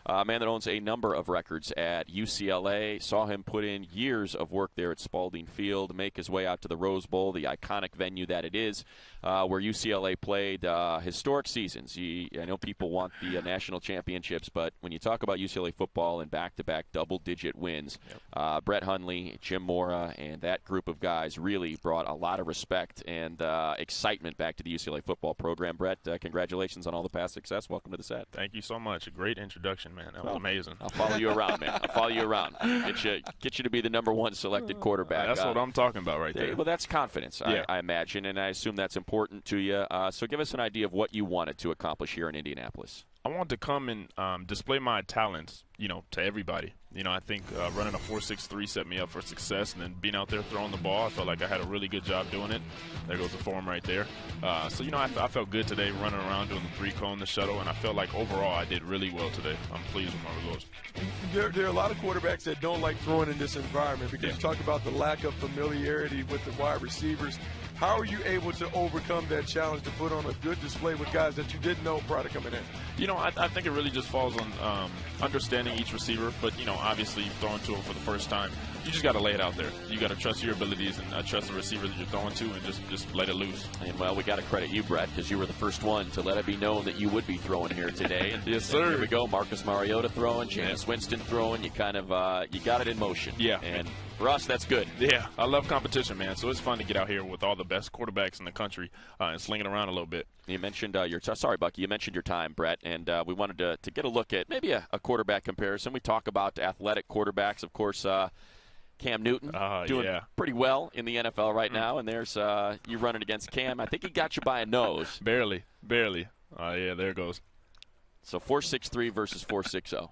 A man that owns a number of records at UCLA. Saw him put in years of work there at Spalding Field, make his way out to the Rose Bowl, the iconic venue that it is, where UCLA played historic seasons. I know people want the national championships, but when you talk about UCLA football and back-to-back double-digit wins, Brett Hundley, Jim Mora, and that group of guys really brought a lot of respect and excitement back to the UCLA football program. Brett, congratulations on all the past success. Welcome to the set. Thank you so much. A great introduction, man. That was amazing. I'll follow you around, man. I'll follow you around. Get you to be the #1 selected quarterback. That's what I'm talking about right there. Well, that's confidence, I imagine, and I assume that's important to you. So give us an idea of what you wanted to accomplish here in Indianapolis. I wanted to come and display my talents, to everybody. I think running a 4.63 set me up for success, and then being out there throwing the ball, I felt like I had a really good job doing it. There goes the form right there. I felt good today running around doing the 3-cone, the shuttle, and I felt like overall I did really well today. I'm pleased with my results. There are a lot of quarterbacks that don't like throwing in this environment because you talk about the lack of familiarity with the wide receivers. How are you able to overcome that challenge to put on a good display with guys that you didn't know prior to coming in? I think it really just falls on understanding each receiver, but, obviously throwing to them for the first time. You just got to lay it out there. You got to trust your abilities and trust the receiver that you're throwing to and just let it loose. And, well, we got to credit you, Brett, because you were the first one to let it be known that you would be throwing here today. And yes, sir. Here we go. Marcus Mariota throwing, Jameis Winston throwing. You kind of you got it in motion. Yeah. And for us, that's good. Yeah. I love competition, man. So it's fun to get out here with all the best quarterbacks in the country and sling it around a little bit. You mentioned sorry, Bucky. You mentioned your time, Brett, and we wanted to get a look at maybe a quarterback comparison. We talk about athletic quarterbacks, of course. Cam Newton doing pretty well in the NFL right now, and there's you running against Cam. I think he got you by a nose. Barely. Yeah, there it goes. So 4.63 versus 4.60.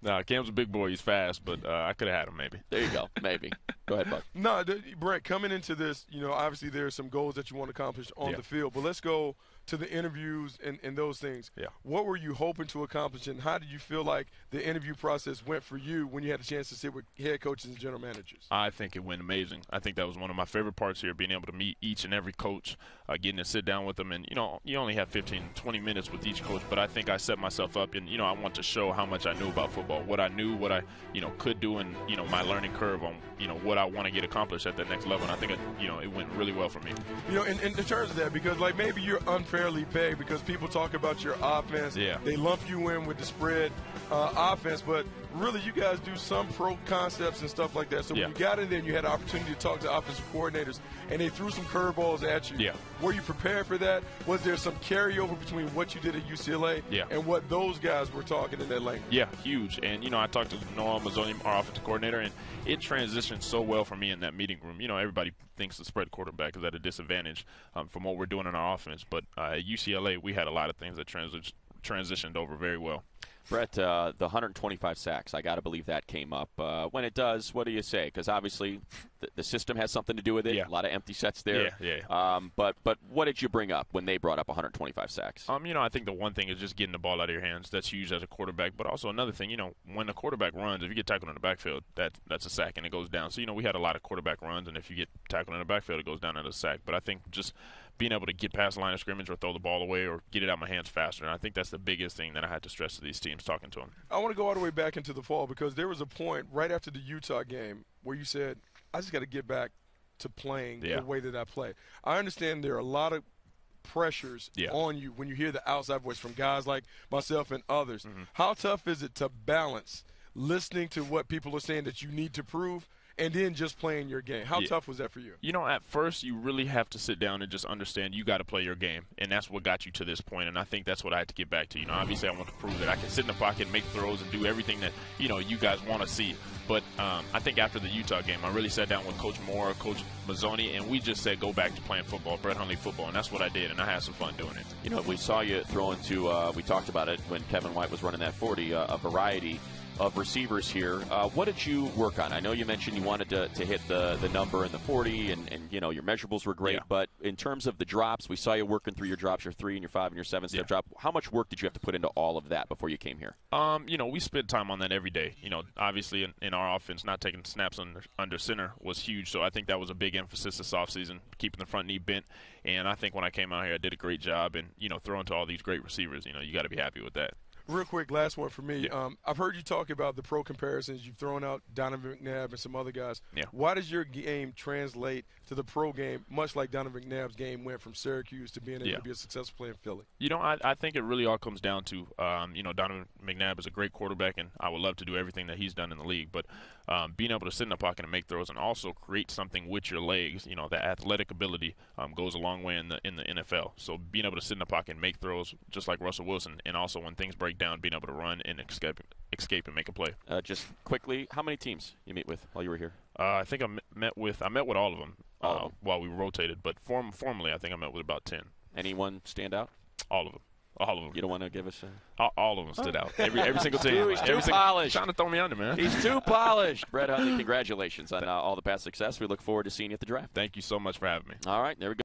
No, Cam's a big boy. He's fast, but I could have had him maybe. There you go. Maybe. Go ahead, Buck. No, Brett, coming into this, obviously there are some goals that you want to accomplish on the field, but let's go to the interviews and those things. Yeah. What were you hoping to accomplish, and how did you feel like the interview process went for you when you had a chance to sit with head coaches and general managers? I think it went amazing. I think that was one of my favorite parts here, being able to meet each and every coach, getting to sit down with them. And, you only have 15, 20 minutes with each coach, but I think I set myself up, and, I want to show how much I knew about football, what I knew, what I, could do, and, my learning curve on, what I want to get accomplished at that next level. And I think, it went really well for me. In terms of that, because, maybe you're unfairly paid because people talk about your offense. Yeah. They lump you in with the spread offense, but really you guys do some pro concepts and stuff like that. So when you got in there and you had an opportunity to talk to offensive coordinators and they threw some curveballs at you, were you prepared for that? Was there some carryover between what you did at UCLA and what those guys were talking in that language? Yeah, huge. And, I talked to Noah Mazzoni, our offensive coordinator, and it transitioned so well for me in that meeting room. Everybody thinks the spread quarterback is at a disadvantage from what we're doing in our offense. But at UCLA, we had a lot of things that transitioned over very well. Brett, the 125 sacks, I got to believe that came up. When it does, what do you say? Because obviously the system has something to do with it. Yeah. A lot of empty sets there. Yeah. But what did you bring up when they brought up 125 sacks? I think the one thing is just getting the ball out of your hands. That's huge as a quarterback. But also another thing, when the quarterback runs, if you get tackled in the backfield, that's a sack and it goes down. So, we had a lot of quarterback runs, and if you get tackled in the backfield, it goes down as a sack. But I think just being able to get past the line of scrimmage or throw the ball away or get it out of my hands faster. And I think that's the biggest thing that I had to stress to these teams talking to them. I want to go all the way back into the fall because there was a point right after the Utah game where you said, I just got to get back to playing the way that I play. I understand there are a lot of pressures on you when you hear the outside voice from guys like myself and others. Mm-hmm. How tough is it to balance listening to what people are saying that you need to prove and then just playing your game? How tough was that for you? At first you really have to sit down and just understand you got to play your game, and that's what got you to this point. And I think that's what I had to get back to. Obviously I want to prove that I can sit in the pocket, make throws, and do everything that, you guys want to see. But I think after the Utah game, I really sat down with Coach Moore, Coach Mazzoni, and we just said go back to playing football, Brett Hundley football, and that's what I did, and I had some fun doing it. We saw you throwing to, we talked about it when Kevin White was running that 40, a variety of receivers here. What did you work on? I know you mentioned you wanted to hit the number in the 40, and your measurables were great. But in terms of the drops, we saw you working through your drops, your 3 and your 5 and your 7-step drop. How much work did you have to put into all of that before you came here? We spent time on that every day. Obviously in our offense, not taking snaps under center was huge. So I think that was a big emphasis this offseason, keeping the front knee bent. And I think when I came out here, I did a great job. And, throwing to all these great receivers, you got to be happy with that. Real quick, last one for me. Yeah. I've heard you talk about the pro comparisons. You've thrown out Donovan McNabb and some other guys. Yeah. Why does your game translate to the pro game, much like Donovan McNabb's game went from Syracuse to being able to be a successful player in Philly? You know, I think it really all comes down to, Donovan McNabb is a great quarterback, and I would love to do everything that he's done in the league. But being able to sit in the pocket and make throws and also create something with your legs, the athletic ability goes a long way in the NFL. So being able to sit in the pocket and make throws just like Russell Wilson, and also when things break down, being able to run and escape and make a play. Just quickly, how many teams you meet with while you were here? I think I met with all of them while we rotated, but formally I think I met with about 10. Anyone stand out? All of them. All of them. You don't want to give us all of them stood out. Every single team. He's too polished. Trying to throw me under, man. He's too polished. Brett Hundley, congratulations on all the past success. We look forward to seeing you at the draft. Thank you so much for having me. All right, there we go.